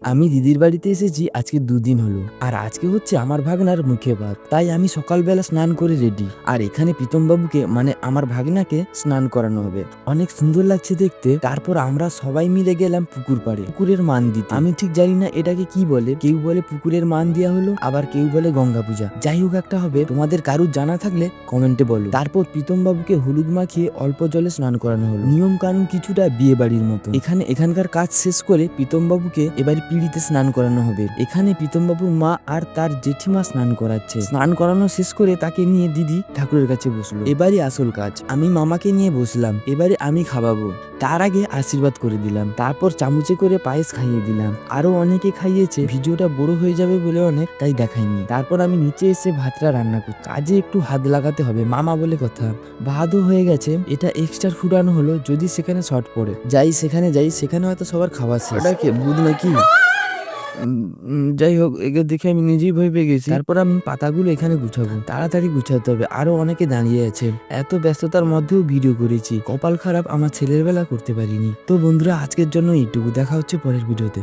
আমি দিদির বাড়িতে এসেছি আজকে 2 দিন হলো, আর আজকে হচ্ছে আমার ভাগনার মুখে ভাত। তাই আমি সকালবেলা স্নান করে রেডি, আর এখানে প্রীতম বাবুকে মানে আমার ভাগনাকে স্নান করানো হবে। অনেক সুন্দর লাগছে দেখতে। তারপর আমরা সবাই মিলে গেলাম পুকুর পাড়ে পুকুরের মান দিতে। আমি ঠিক জানি না এটাকে কি বলে, কেউ বলে পুকুরের মান দেওয়া হলো, আবার কেউ বলে গঙ্গা পূজা। যাই হোক একটা হবে, তোমাদের কারুর জানা থাকলে কমেন্টে বলো। তারপর প্রীতম বাবুকে হলুদ মাখিয়ে অল্প জলে স্নান করানো হলো। নিয়ম কানুন কিছুটা বিয়ে বাড়ির মতো। এখানকার কাজ শেষ করে প্রীতম বাবুকে এবার পিঁড়িতে স্নান করানো হবে। এখানে প্রীতম বাবুর মা আর তার জেঠিমা স্নান করাচ্ছে। স্নান করানো শেষ করে তাকে নিয়ে দিদি ঠাকুরের কাছে বসলো। এবারই আসল কাজ, আমি মামাকে নিয়ে বসলাম। এবারে আমি খাওয়াবো, তার আগে আশীর্বাদ করে দিলাম। তারপর চামচে করে পায়েস খাইয়ে দিলাম। আরো অনেকে খাইয়েছে, ভিডিওটা বড় হয়ে যাবে বলে অনেক, তাই দেখাইনি। তারপর আমি নিচে এসে ভাতটা রান্না করছি। কাজে একটু হাত লাগাতে হবে, মামা বলে কথা। ভাতও হয়ে গেছে, এটা এক্সট্রা ফুটানো হলো যদি সেখানে শর্ট পড়ে। সেখানে হয়তো সবার খাওয়া শেষ। ওটাকে বুধ নাকি যাই হোক, একে দেখে আমি নিজেই ভয় পেয়ে গেছি। তারপর আমি পাতাগুলো এখানে গুছাবো, তাড়াতাড়ি গুছাতে হবে, আরো অনেকে দাঁড়িয়ে আছে। এত ব্যস্ততার মধ্যেও ভিডিও করেছি, কপাল খারাপ আমার ছেলের বেলা করতে পারিনি। তো বন্ধুরা, আজকের জন্য এইটুকু, দেখা হচ্ছে পরের ভিডিওতে।